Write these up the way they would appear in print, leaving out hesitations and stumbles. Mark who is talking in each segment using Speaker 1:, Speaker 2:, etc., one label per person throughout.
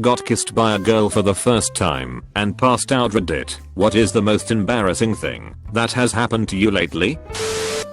Speaker 1: got kissed by a girl for the first time, and passed out. Reddit, what is the most embarrassing thing that has happened to you lately?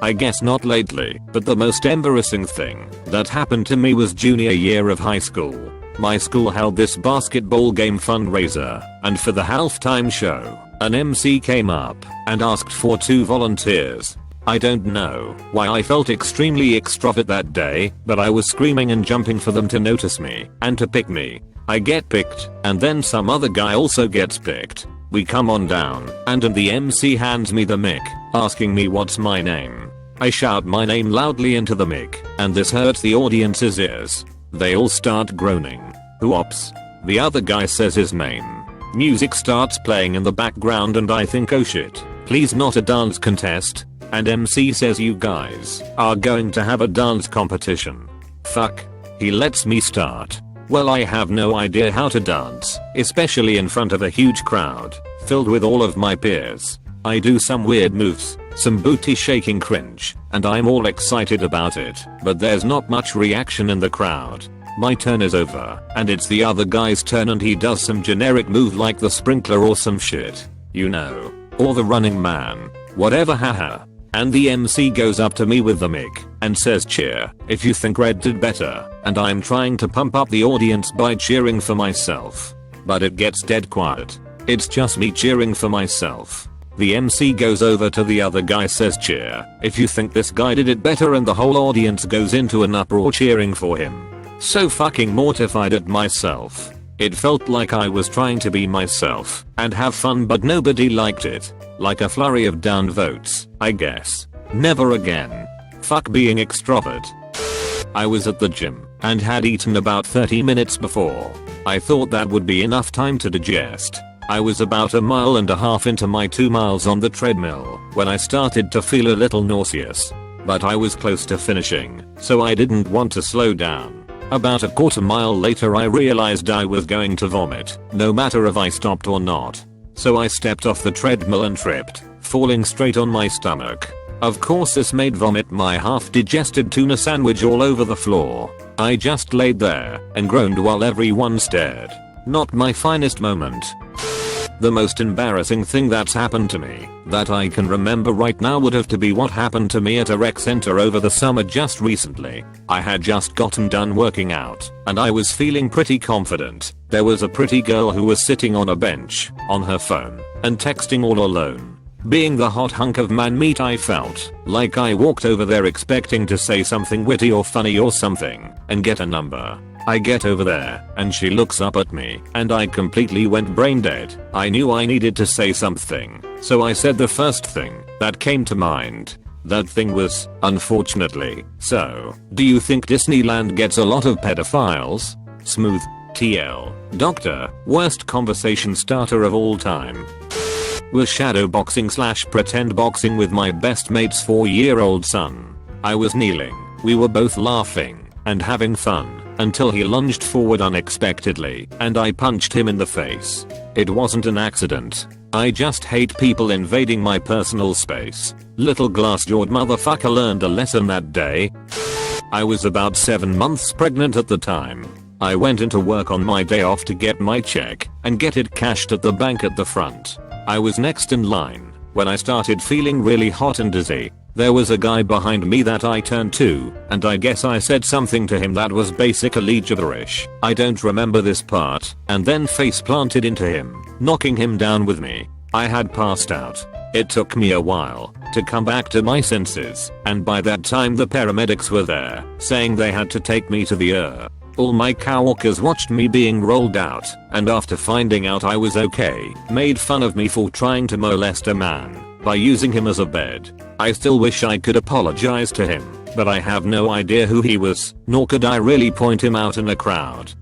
Speaker 1: I guess not lately, but the most embarrassing thing that happened to me was junior year of high school. My school held this basketball game fundraiser, and for the halftime show, an MC came up and asked for 2 volunteers. I don't know why I felt extremely extrovert that day, but I was screaming and jumping for them to notice me and to pick me. I get picked, and then some other guy also gets picked. We come on down, and the MC hands me the mic, asking me what's my name. I shout my name loudly into the mic, and this hurts the audience's ears. They all start groaning. Whoops. The other guy says his name. Music starts playing in the background and I think, oh shit, please not a dance contest. And MC says, you guys are going to have a dance competition. Fuck. He lets me start. Well, I have no idea how to dance, especially in front of a huge crowd filled with all of my peers. I do some weird moves, some booty shaking cringe, and I'm all excited about it, but there's not much reaction in the crowd. My turn is over, and it's the other guy's turn, and he does some generic move like the sprinkler or some shit, you know, or the running man, whatever, haha. And the MC goes up to me with the mic and says, cheer if you think Red did better, and I'm trying to pump up the audience by cheering for myself. But it gets dead quiet. It's just me cheering for myself. The MC goes over to the other guy, says, cheer if you think this guy did it better, and the whole audience goes into an uproar cheering for him. So fucking mortified at myself. It felt like I was trying to be myself and have fun, but nobody liked it. Like a flurry of down votes, I guess. Never again. Fuck being extrovert. I was at the gym and had eaten about 30 minutes before. I thought that would be enough time to digest. I was about 1.5 miles into my 2 miles on the treadmill when I started to feel a little nauseous. But I was close to finishing, so I didn't want to slow down. About a 1/4 mile later I realized I was going to vomit, no matter if I stopped or not. So I stepped off the treadmill and tripped, falling straight on my stomach. Of course this made vomit my half-digested tuna sandwich all over the floor. I just laid there and groaned while everyone stared. Not my finest moment. The most embarrassing thing that's happened to me that I can remember right now would have to be what happened to me at a rec center over the summer just recently. I had just gotten done working out and I was feeling pretty confident. There was a pretty girl who was sitting on a bench on her phone and texting all alone. Being the hot hunk of man meat, I felt like I walked over there expecting to say something witty or funny or something and get a number. I get over there and she looks up at me and I completely went brain dead. I knew I needed to say something, so I said the first thing that came to mind. That thing was, unfortunately, so, do you think Disneyland gets a lot of pedophiles? Smooth. TL. Doctor, worst conversation starter of all time. Was shadowboxing / pretend boxing with my best mate's 4-year-old son. I was kneeling, we were both laughing and having fun until he lunged forward unexpectedly and I punched him in the face. It wasn't an accident. I just hate people invading my personal space. Little glass-jawed motherfucker learned a lesson that day. I was about 7 months pregnant at the time. I went into work on my day off to get my check and get it cashed at the bank at the front. I was next in line when I started feeling really hot and dizzy. There was a guy behind me that I turned to, and I guess I said something to him that was basically gibberish. I don't remember this part, and then face planted into him, knocking him down with me. I had passed out. It took me a while to come back to my senses, and by that time the paramedics were there, saying they had to take me to the ER. All my coworkers watched me being rolled out, and after finding out I was okay, made fun of me for trying to molest a man by using him as a bed. I still wish I could apologize to him, but I have no idea who he was, nor could I really point him out in a crowd.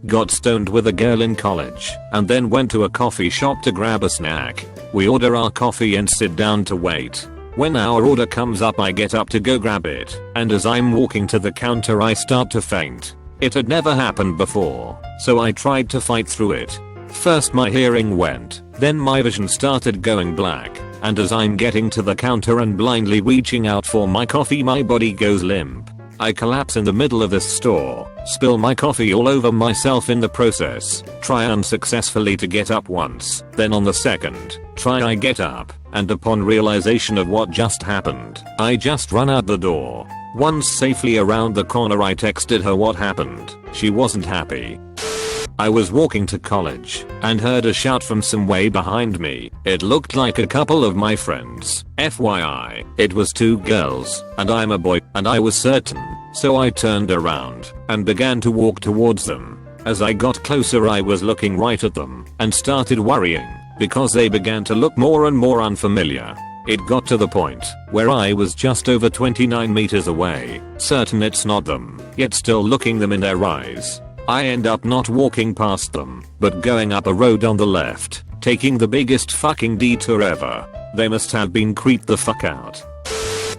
Speaker 1: Got stoned with a girl in college, and then went to a coffee shop to grab a snack. We order our coffee and sit down to wait. When our order comes up I get up to go grab it, and as I'm walking to the counter I start to faint. It had never happened before, so I tried to fight through it. First my hearing went, then my vision started going black, and as I'm getting to the counter and blindly reaching out for my coffee my body goes limp. I collapse in the middle of this store, spill my coffee all over myself in the process, try unsuccessfully to get up once, then on the second try I get up, and upon realization of what just happened, I just run out the door. Once safely around the corner I texted her what happened. She wasn't happy. I was walking to college and heard a shout from some way behind me. It looked like a couple of my friends. FYI, it was two girls and I'm a boy and I was certain, so I turned around and began to walk towards them. As I got closer I was looking right at them and started worrying because they began to look more and more unfamiliar. It got to the point where I was just over 29 meters away, certain it's not them, yet still looking them in their eyes. I end up not walking past them, but going up a road on the left, taking the biggest fucking detour ever. They must have been creeped the fuck out.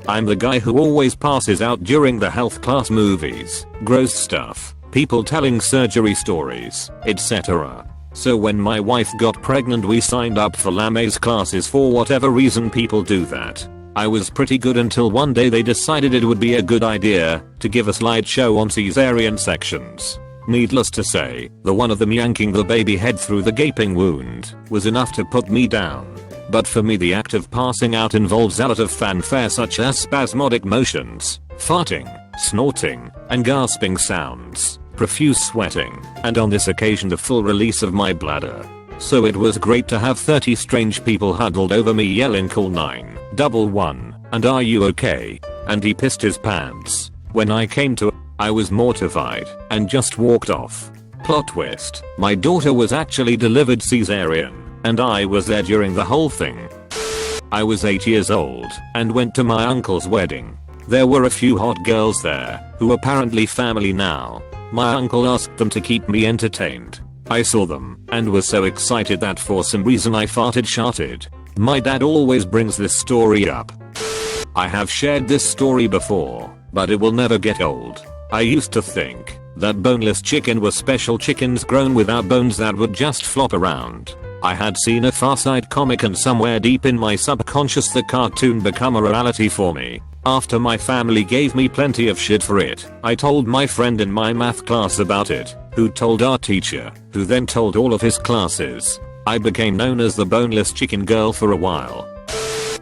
Speaker 1: I'm the guy who always passes out during the health class movies, gross stuff, people telling surgery stories, etc. So when my wife got pregnant we signed up for Lame's classes for whatever reason people do that. I was pretty good until one day they decided it would be a good idea to give a slideshow on cesarean sections. Needless to say, the one of them yanking the baby head through the gaping wound was enough to put me down. But for me the act of passing out involves a lot of fanfare such as spasmodic motions, farting, snorting, and gasping sounds, profuse sweating, and on this occasion the full release of my bladder. So it was great to have 30 strange people huddled over me yelling call 911 and are you okay? And he pissed his pants. When I came to I was mortified and just walked off. Plot twist, my daughter was actually delivered cesarean and I was there during the whole thing. I was 8 years old and went to my uncle's wedding. There were a few hot girls there who apparently family now. My uncle asked them to keep me entertained. I saw them and was so excited that for some reason I farted. My dad always brings this story up. I have shared this story before, but it will never get old. I used to think that boneless chicken were special chickens grown without bones that would just flop around. I had seen a Far Side comic and somewhere deep in my subconscious the cartoon become a reality for me. After my family gave me plenty of shit for it, I told my friend in my math class about it, who told our teacher, who then told all of his classes. I became known as the boneless chicken girl for a while.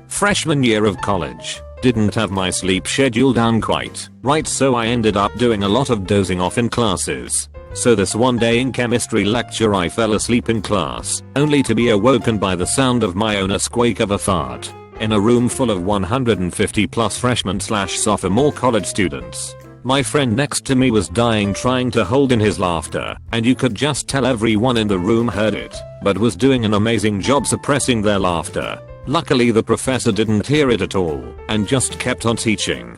Speaker 1: Freshman year of college. Didn't have my sleep schedule down quite right, so I ended up doing a lot of dozing off in classes. So this one day in chemistry lecture I fell asleep in class, only to be awoken by the sound of my own squeak of a fart. In a room full of 150 plus freshmen/sophomore college students. My friend next to me was dying trying to hold in his laughter, and you could just tell everyone in the room heard it, but was doing an amazing job suppressing their laughter. Luckily the professor didn't hear it at all, and just kept on teaching.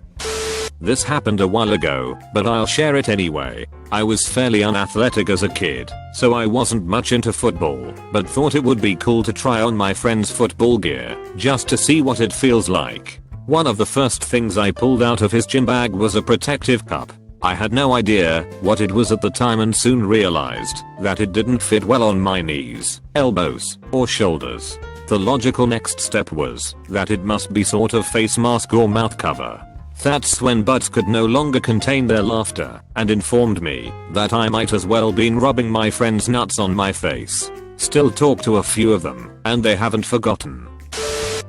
Speaker 1: This happened a while ago, but I'll share it anyway. I was fairly unathletic as a kid, so I wasn't much into football, but thought it would be cool to try on my friend's football gear, just to see what it feels like. One of the first things I pulled out of his gym bag was a protective cup. I had no idea what it was at the time and soon realized that it didn't fit well on my knees, elbows, or shoulders. The logical next step was that it must be sort of face mask or mouth cover. That's when butts could no longer contain their laughter and informed me that I might as well been rubbing my friend's nuts on my face. Still talk to a few of them and they haven't forgotten.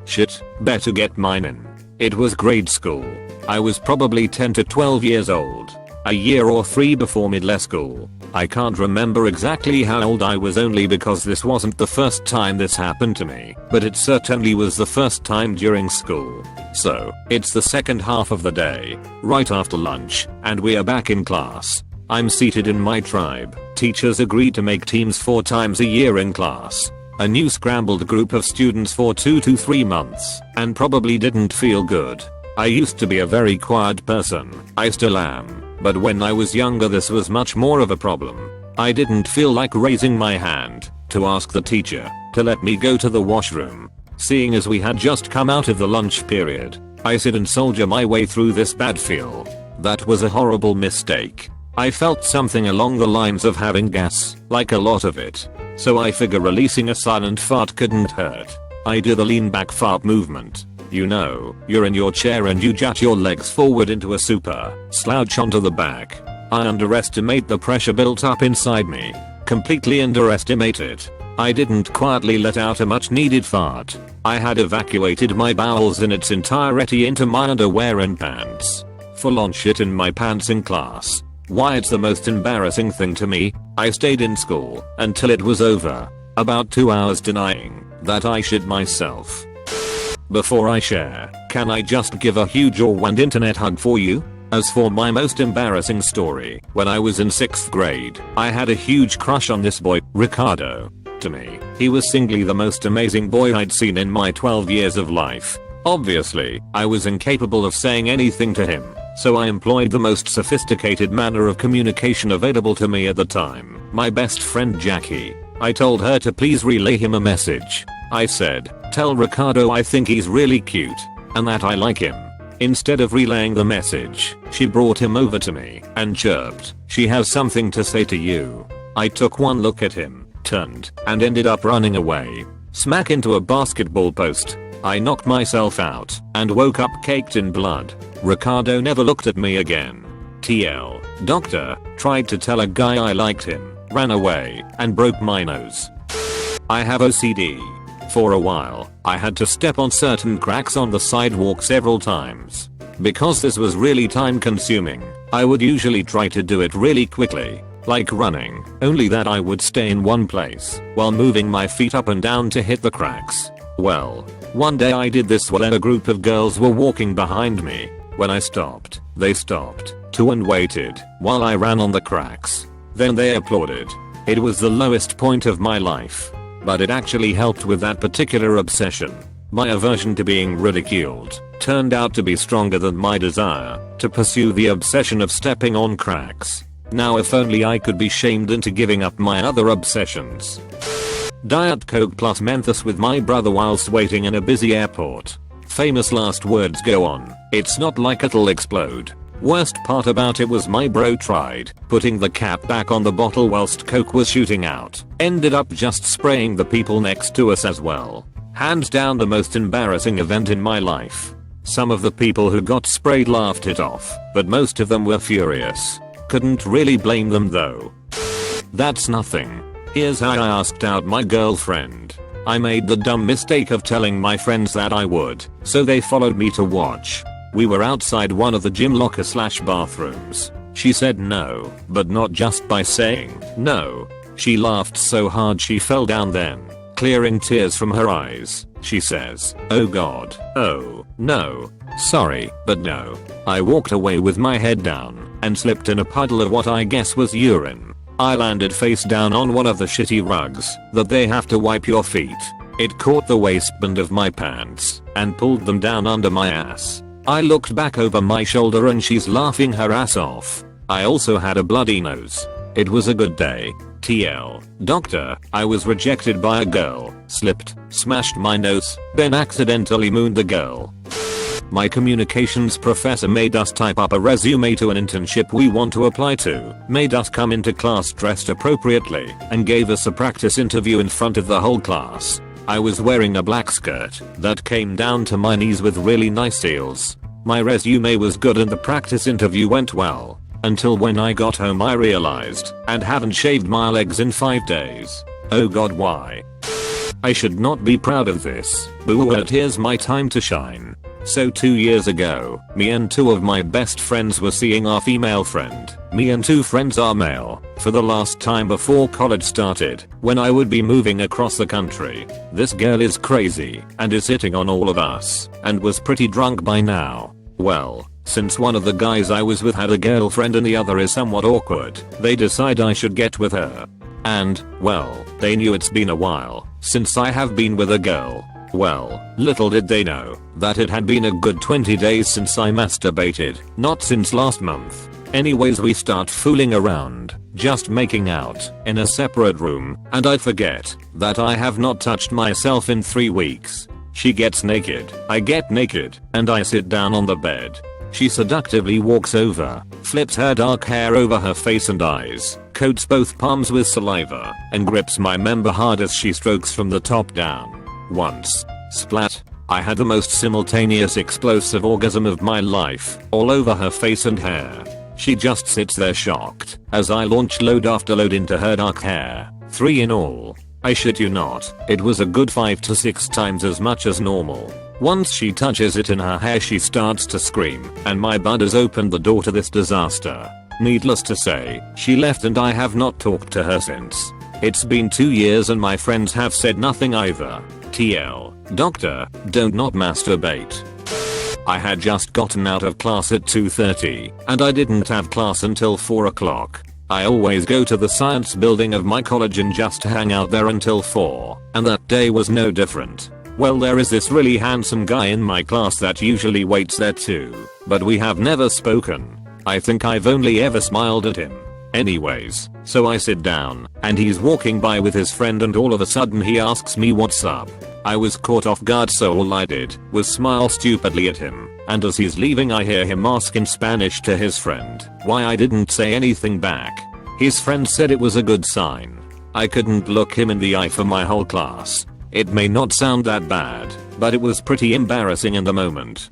Speaker 1: Shit, better get mine in. It was grade school. I was probably 10 to 12 years old. A year or 3 before middle school. I can't remember exactly how old I was only because this wasn't the first time this happened to me, but it certainly was the first time during school. So, it's the second half of the day, right after lunch, and we are back in class. I'm seated in my tribe. Teachers agreed to make teams 4 times a year in class. A new scrambled group of students for 2 to 3 months, and probably didn't feel good. I used to be a very quiet person, I still am, but when I was younger this was much more of a problem. I didn't feel like raising my hand to ask the teacher to let me go to the washroom. Seeing as we had just come out of the lunch period, I sit and soldier my way through this bad feel. That was a horrible mistake. I felt something along the lines of having gas, like a lot of it. So I figure releasing a silent fart couldn't hurt. I do the lean back fart movement. You know, you're in your chair and you jut your legs forward into a super slouch onto the back. I underestimate the pressure built up inside me. Completely underestimate it. I didn't quietly let out a much needed fart. I had evacuated my bowels in its entirety into my underwear and pants. Full on shit in my pants in class. Why it's the most embarrassing thing to me, I stayed in school until it was over. About 2 hours denying that I shit myself. Before I share, can I just give a huge all-round internet hug for you? As for my most embarrassing story, when I was in 6th grade, I had a huge crush on this boy, Ricardo. To me, he was singly the most amazing boy I'd seen in my 12 years of life. Obviously, I was incapable of saying anything to him, so I employed the most sophisticated manner of communication available to me at the time, my best friend Jackie. I told her to please relay him a message. I said, "Tell Ricardo I think he's really cute, and that I like him." Instead of relaying the message, she brought him over to me and chirped, "She has something to say to you." I took one look at him, turned, and ended up running away. Smack into a basketball post. I knocked myself out and woke up caked in blood. Ricardo never looked at me again. TL. Doctor, tried to tell a guy I liked him, ran away, and broke my nose. I have OCD. For a while, I had to step on certain cracks on the sidewalk several times. Because this was really time consuming, I would usually try to do it really quickly, like running, only that I would stay in one place while moving my feet up and down to hit the cracks. Well, one day I did this while a group of girls were walking behind me. When I stopped, they stopped too and waited while I ran on the cracks. Then they applauded. It was the lowest point of my life. But it actually helped with that particular obsession. My aversion to being ridiculed turned out to be stronger than my desire to pursue the obsession of stepping on cracks. Now if only I could be shamed into giving up my other obsessions. Diet Coke plus Menthos with my brother whilst waiting in a busy airport. Famous last words go on, "It's not like it'll explode." Worst part about it was my bro tried putting the cap back on the bottle whilst Coke was shooting out. Ended up just spraying the people next to us as well. Hands down the most embarrassing event in my life. Some of the people who got sprayed laughed it off, but most of them were furious. Couldn't really blame them though. That's nothing. Here's how I asked out my girlfriend. I made the dumb mistake of telling my friends that I would, so they followed me to watch. We were outside one of the gym locker / bathrooms. She said no, but not just by saying no. She laughed so hard she fell down then, clearing tears from her eyes. She says, "Oh God, oh, no. Sorry, but no." I walked away with my head down and slipped in a puddle of what I guess was urine. I landed face down on one of the shitty rugs that they have to wipe your feet. It caught the waistband of my pants and pulled them down under my ass. I looked back over my shoulder and she's laughing her ass off. I also had a bloody nose. It was a good day. TL. Doctor, I was rejected by a girl, slipped, smashed my nose, then accidentally mooned the girl. My communications professor made us type up a resume to an internship we want to apply to, made us come into class dressed appropriately, and gave us a practice interview in front of the whole class. I was wearing a black skirt that came down to my knees with really nice heels. My resume was good and the practice interview went well. Until when I got home I realized and haven't shaved my legs in 5 days. Oh God, why? I should not be proud of this, but here's my time to shine. So 2 years ago, me and 2 of my best friends were seeing our female friend. Me and 2 friends are male, for the last time before college started, when I would be moving across the country. This girl is crazy, and is hitting on all of us, and was pretty drunk by now. Well, since one of the guys I was with had a girlfriend and the other is somewhat awkward, they decide I should get with her. And, well, they knew it's been a while since I have been with a girl. Well, little did they know that it had been a good 20 days since I masturbated, not since last month. Anyways, we start fooling around, just making out, in a separate room, and I forget that I have not touched myself in 3 weeks. She gets naked, I get naked, and I sit down on the bed. She seductively walks over, flips her dark hair over her face and eyes, coats both palms with saliva, and grips my member hard as she strokes from the top down. Once. Splat. I had the most simultaneous explosive orgasm of my life, all over her face and hair. She just sits there shocked, as I launch load after load into her dark hair, 3 in all. I shit you not, it was a good 5 to 6 times as much as normal. Once she touches it in her hair she starts to scream, and my bud has opened the door to this disaster. Needless to say, she left and I have not talked to her since. It's been 2 years and my friends have said nothing either. TL, doctor, don't not masturbate. I had just gotten out of class at 2:30, and I didn't have class until 4 o'clock. I always go to the science building of my college and just hang out there until 4, and that day was no different. Well, there is this really handsome guy in my class that usually waits there too, but we have never spoken. I think I've only ever smiled at him. Anyways, so I sit down, and he's walking by with his friend and all of a sudden he asks me what's up. I was caught off guard, so all I did was smile stupidly at him, and as he's leaving I hear him ask in Spanish to his friend why I didn't say anything back. His friend said it was a good sign. I couldn't look him in the eye for my whole class. It may not sound that bad, but it was pretty embarrassing in the moment.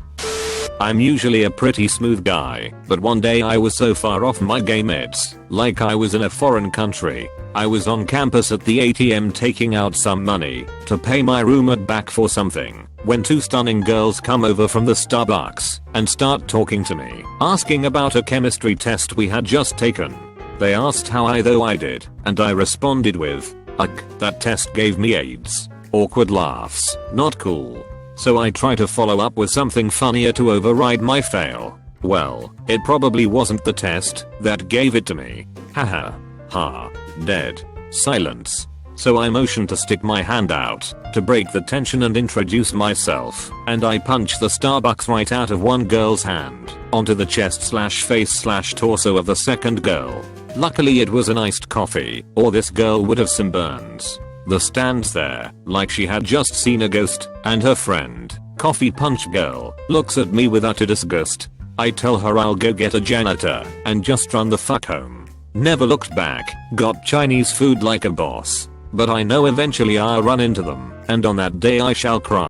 Speaker 1: I'm usually a pretty smooth guy, but one day I was so far off my game meds, like I was in a foreign country. I was on campus at the ATM taking out some money to pay my roommate back for something, when 2 stunning girls come over from the Starbucks and start talking to me, asking about a chemistry test we had just taken. They asked how I did, and I responded with, "Ugh, that test gave me AIDS." Awkward laughs, not cool. So I try to follow up with something funnier to override my fail. Well, it probably wasn't the test that gave it to me. Haha. Ha. Dead. Silence. So I motion to stick my hand out to break the tension and introduce myself, and I punch the Starbucks right out of one girl's hand onto the chest/face/torso of the second girl. Luckily it was an iced coffee, or this girl would have some burns. The stands there, like she had just seen a ghost, and her friend, coffee punch girl, looks at me with utter disgust. I tell her I'll go get a janitor, and just run the fuck home. Never looked back, got Chinese food like a boss. But I know eventually I'll run into them, and on that day I shall cry.